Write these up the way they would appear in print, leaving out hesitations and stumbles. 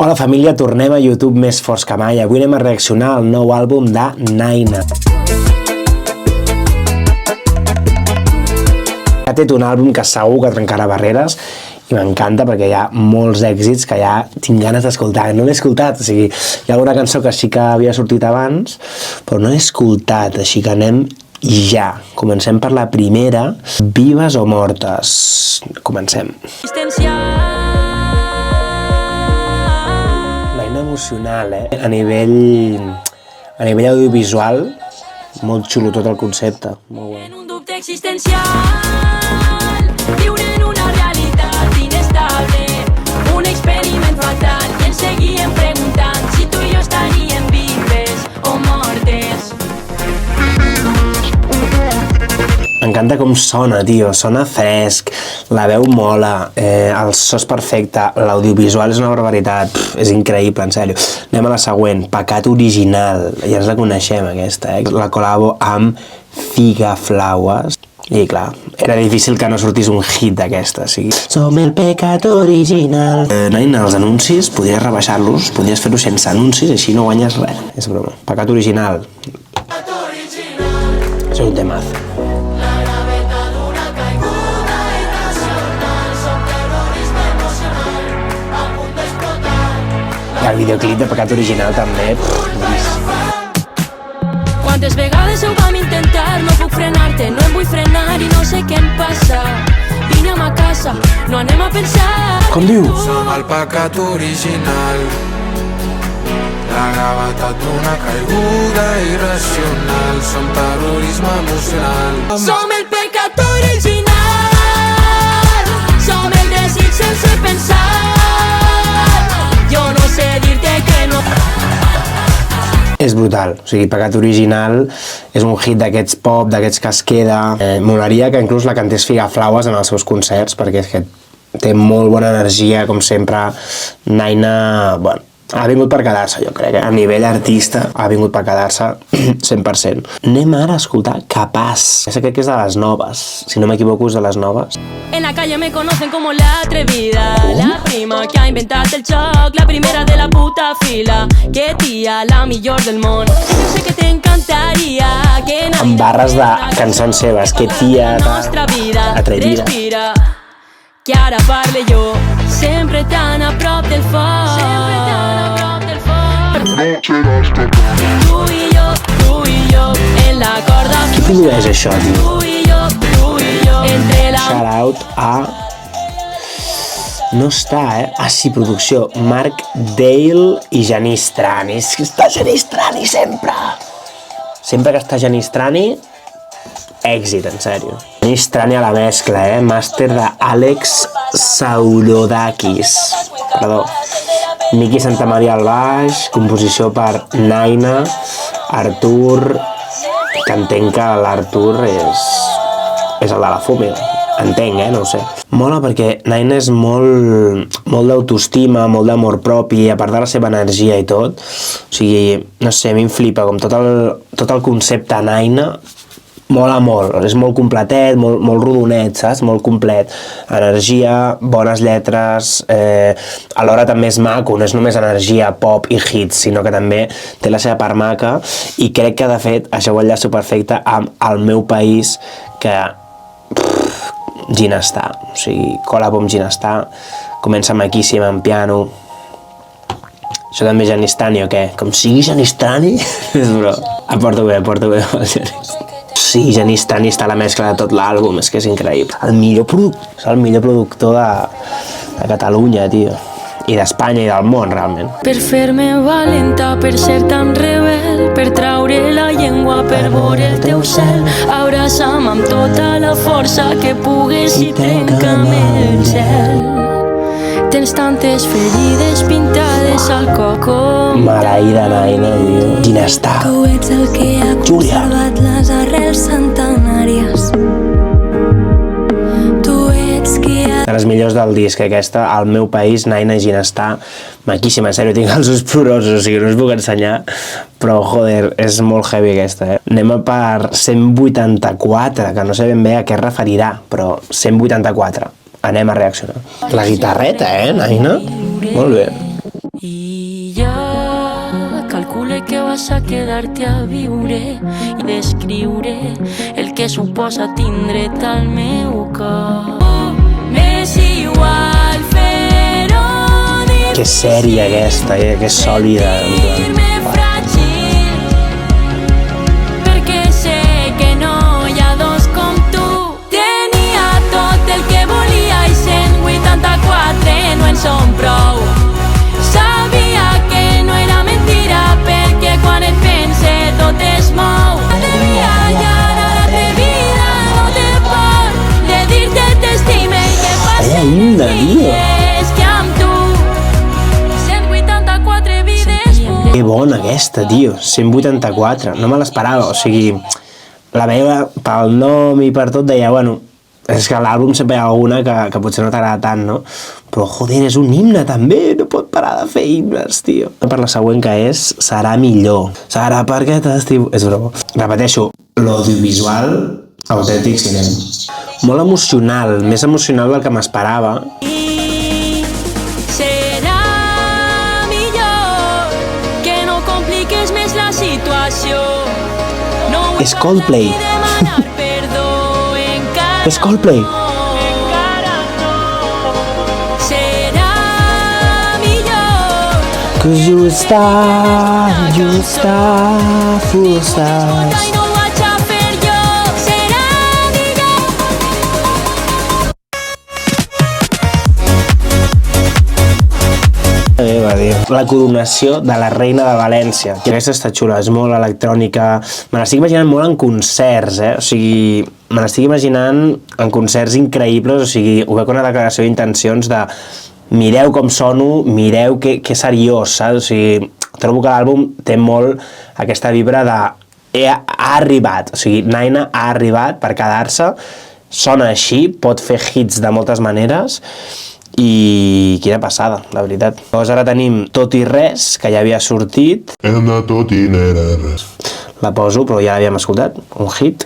Hola família, tornem a YouTube més forts que mai. Avui anem a reaccionar al nou àlbum de Naina. Ha tret un àlbum que segur que trencarà barreres i m'encanta perquè hi ha molts èxits que ja tinc ganes d'escoltar. No l'he escoltat, o sigui, hi ha alguna cançó que sí que havia sortit abans, però no l'he escoltat, així que anem ja. Comencem per la primera, Vives o Mortes. Comencem. Emocional, a nivell audiovisual, molt xulo tot el concepte, molt bo. Un dubte existencial, viure en una realitat inestable, un experiment fatal, i ens seguíem preguntant si tu i jo estaríem vives o mortes. M'encanta com sona, tio, sona fresc, la veu mola, el so és perfecte, l'audiovisual és una barbaritat, és increïble, en sèrio. Anem a la següent, Pecat Original, ja ens la coneixem aquesta, la col·labo amb Figaflaues, i clar, era difícil que no sortís un hit d'aquesta, o sigui... Som el pecat original. Naina, els anuncis, podries rebaixar-los, podries fer-ho sense anuncis, així no guanyes res. És broma. Pecat Original. És un temazo. El videoclip de Pecat Original també, Quantes vegades ho vam intentar, no puc frenar-te, no em vull frenar i no sé què em passa. Vinem a casa, no anem a pensar. Com diu? Som el pecat original, la gravetat d'una caiguda irracional, som terrorisme emocional. Som el pecat original, som el desig sense pensar. Jo no sé dir-te que no... És brutal, o sigui, Pecat Original és un hit d'aquests pop, d'aquests que es queda. Molaria que inclús la cantés Figaflaues en els seus concerts, perquè és que té molt bona energia, com sempre. Naina, bueno, ha vingut per quedar-se, jo crec, a nivell artista ha vingut per quedar-se 100%. Anem ara a escoltar Capaç. Aquesta crec que és de les noves, si no m'equivoco és de les noves. En la calle me conocen como la atrevida, la prima que ha inventat el xoc, la primera de la puta fila, que tia, la millor del món. Jo sé que t'encantaria que... Amb barres de cançons seves, que tia, atrevida. Respira, que ara parle jo, sempre tan a prop del foc. Sempre tan a prop del foc. Tu i jo, en la corda. Qui produeix això, tio? Tu i jo, entre la... Shout out a... No està, Ah, sí, producció. Marc Dale i Genís Trani. És que està Genís Trani sempre. Sempre que està Genís Trani, èxit, en sèrio. Genís Trani a la mescla, Màster d'Àlex Saurodakis. Perdó. Miqui Santamaria al baix, composició per Naina, Artur, que entenc que l'Artur és el de la Fúmiga. Entenc, no ho sé. Mola perquè Naina és molt d'autoestima, molt d'amor propi, a part de la seva energia i tot. O sigui, no sé, a mi em flipa, com tot el concepte Naina, mola molt, és molt completet, molt rodonet, saps? Molt complet. Energia, bones lletres, alhora també és maco, no és només energia, pop i hits, sinó que també té la seva part maca, i crec que de fet això ho enllaço perfecte amb El meu país, que Ginestar, o sigui, col·labo amb Ginestar, comença maquíssim en piano. Això també és Genistani o què? Com sigui Genistani? Però porto bé el Genís. Sí, Genistani està a la mescla de tot l'àlbum, és que és increïble. El millor productor de Catalunya, tio. I d'Espanya i del món, realment. Per fer-me valenta, per ser tan rebel, per traure la llengua, per veure el teu cel, abraça'm amb tota la força que pugues i trenca'm el cel. Tens tantes ferides pintades al coco. Maleïda Naina, tio. Ginestar. Tu ets el que ha conservat les arrels centenàries. De les millors del disc, aquesta, El meu país, Naina i Ginestar, maquíssima, en sèrio, tinc els ulls plorosos, o sigui, no us puc ensenyar, però, joder, és molt heavy aquesta, Anem a per 184, que no sé ben bé a què es referirà, però 184, anem a reaccionar. La guitarreta, Naina? Molt bé. I ja calcule que vas a quedar-te a viure i descriure el que suposa tindre't al meu cor. M'és igual fer-ho dir. Que sèria aquesta, que sòlida. Sentir-me fràgil, perquè sé que no hi ha dos com tu. Tenia tot el que volia i 184 no en són prou. Sabia que no era mentira, perquè quan et pense tot es mou. Atrevia i ara l'atrevida no té por de dir-te t'estime i que passen dies que amb tu 184 vides puc. Que bona aquesta, tio, 184, no me l'esperava, o sigui, la veia pel nom i per tot, deia, bueno, és que a l'àlbum sempre hi ha alguna que potser no t'agrada tant, no? Però, joder, és un himne també, no pot parar de fer himnes, tio. Per la següent que és, serà millor. Serà perquè t'estiu... És broma. Repeteixo, l'audiovisual, autèntic cinema. Molt emocional, més emocional del que m'esperava. Serà millor que no compliques més la situació. No vull És Coldplay. demanar perdó encara. És Coldplay. Encara no. Serà millor. 'Cause you star full of stars. I no ho vaig a fer jo. Serà millor. Va dir. La coronació de la reina de València. I aquesta està xula, és molt electrònica. Me l'estic imaginant molt en concerts, O sigui, me l'estic imaginant en concerts increïbles, o sigui, ho veig com una declaració d'intencions de mireu com sono, mireu que seriós, saps? O sigui, trobo que l'àlbum té molt aquesta vibra de ha arribat, o sigui, Naina ha arribat per quedar-se, sona així, pot fer hits de moltes maneres, i quina passada, la veritat. Llavors ara tenim Tot i res, que ja havia sortit. Hem de tot i no era res. La poso, però ja l'havíem escoltat, un hit.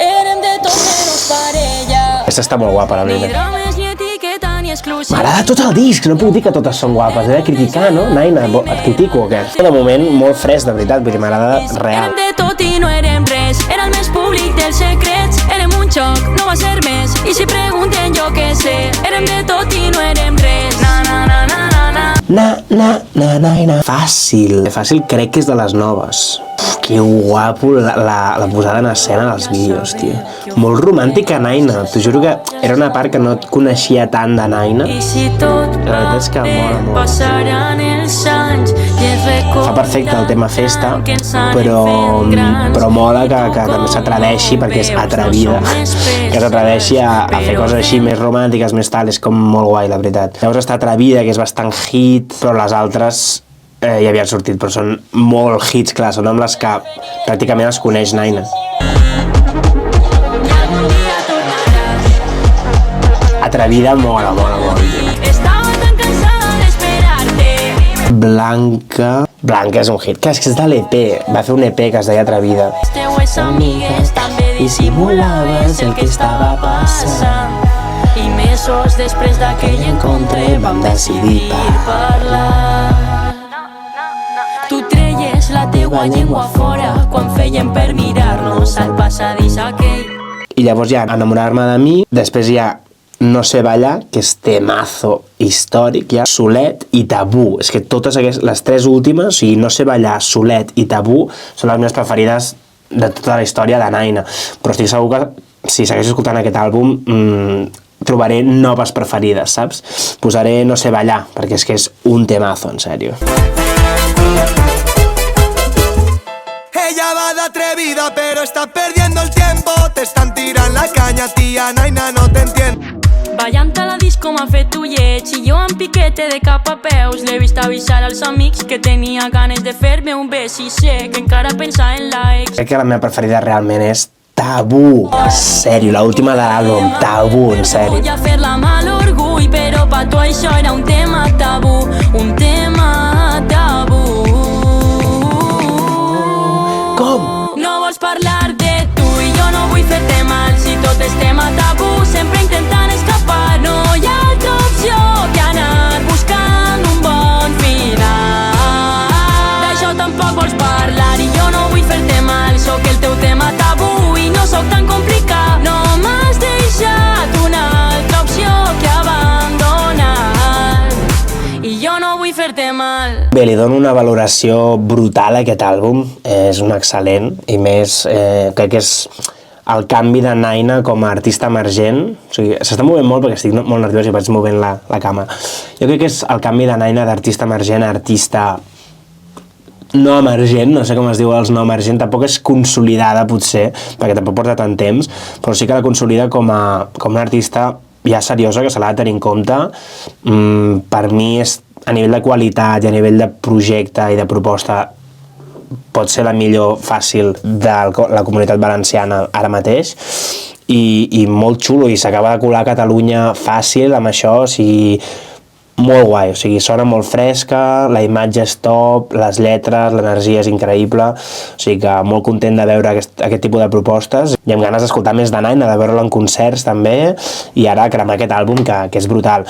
Érem de tot menys parella. Aquesta està molt guapa, la Ni veritat. drames, ni etiqueta, ni exclusiva. M'agrada tot el disc, no puc dir que totes són guapes, he de criticar, no? Naina, et critico o què? De moment, molt fresc, de veritat, vull dir, m'agrada real. Érem de tot i no érem res. Era el més públic dels secrets. Érem un xoc, no va ser més. I si pregunten jo què sé. Érem de tot i no érem res. Na na na na na na. Fàcil. Fàcil crec que és de les noves. Que guapo la posada en escena dels vídeos, tio. Molt romàntica, Naina. T'ho juro que era una part que no et coneixia tant de Naina. I si tot La veritat és que mola molt. passaran els anys i es Fa perfecte el tema festa, però mola que també s'atreveixi, perquè és atrevida, que s'atreveixi a fer coses així més romàntiques, més tal, és com molt guai, la veritat. Llavors està Atrevida, que és bastant hit, però les altres ja havien sortit, però són molt hits, clar, són amb les que pràcticament es coneix Naina. Atrevida mola molt. Estava tan cansada d'esperar-te. Blanca és un hit, que és de l'EP, va fer un EP que es deia Atrevida. Les teues amigues també dissimulaves el que estava passant. I mesos després d'aquell encontre vam decidir parlar. Tu treies la teua llengua fora quan feien per mirar-nos al passadís aquell. I llavors ja Enamorar-me de mi, després hi ha No sé ballar, que és temazo històric, ja, Solet i Tabú. És que totes les tres últimes, o sigui, No sé ballar, Solet i Tabú, són les meves preferides de tota la història de Naina. Però estic segur que si segueixo escoltant aquest àlbum trobaré noves preferides, saps? Posaré No sé ballar, perquè és que és un temazo, en sèrio. Ella va de atrevida, pero está perdiendo el tiempo. Te están tirando la caña, tía Naina, no te entiendo. Ballant a la disco m'ha fet ullet i jo en piquete de cap a peus l'he vist avisar als amics que tenia ganes de fer-me un bes i sé que encara pensa en l'ex. Crec que la meva preferida realment és Tabú. En sèrio, l'última de l'àlbum, Tabú, en sèrio. Vull fer-la amb l'orgull, però per tu això era un tema tabú, un tema tabú. Com? No vols parlar de tu i jo no vull fer-te mal. Si tot és tema tabú, sempre intentant escapar. No hi ha altra opció que anar buscant un bon final. hacerte mal. Bé, li dono una valoració brutal a aquest àlbum, és un excel·lent, i més, crec que és el canvi de Naina com a artista emergent. O sigui, s'està movent molt perquè estic molt nerviós i vaig movent la càmera. Jo crec que és el canvi de Naina d'artista emergent a artista no emergent, no sé com es diu els no emergent, tampoc és consolidada potser, perquè tampoc porta tant temps, però sí que la consolida com una artista ja seriosa, que se l'ha de tenir en compte. Per mi és, a nivell de qualitat i a nivell de projecte i de proposta, pot ser la millor fàcil de la comunitat valenciana ara mateix, i molt xulo, i s'acaba de colar a Catalunya fàcil amb això, o sigui, molt guai, o sigui, sona molt fresca, la imatge és top, les lletres, l'energia és increïble, o sigui que molt content de veure aquest tipus de propostes i amb ganes d'escoltar més de Naina, de veure-la en concerts també, i ara cremar aquest àlbum que és brutal.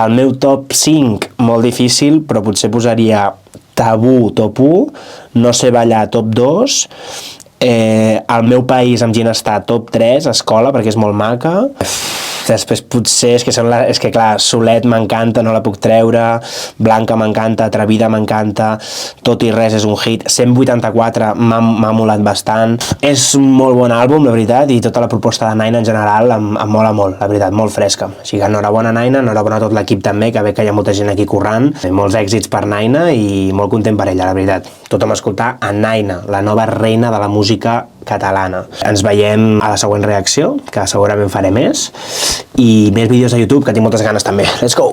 El meu top 5, molt difícil, però potser posaria Tabú top 1, No sé ballar top 2, El meu país amb Ginestar top 3, Escola, perquè és molt maca. Després potser és que clar, Solet m'encanta, no la puc treure, Blanca m'encanta, Atrevida m'encanta, Tot i res és un hit, 184 m'ha molat bastant. És un molt bon àlbum, la veritat, i tota la proposta de Naina en general em mola molt, la veritat, molt fresca. Així que enhorabona Naina, enhorabona a tot l'equip també, que ve que hi ha molta gent aquí currant. Molts èxits per Naina i molt content per ella, la veritat. Tothom a escoltar a Naina, la nova reina de la música catalana. Ens veiem a la següent reacció, que segurament faré més, i més vídeos a YouTube, que tinc moltes ganes també. Let's go!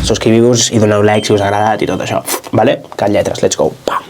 Subscriviu-vos i doneu like si us ha agradat i tot això, vale? Cat lletres, let's go!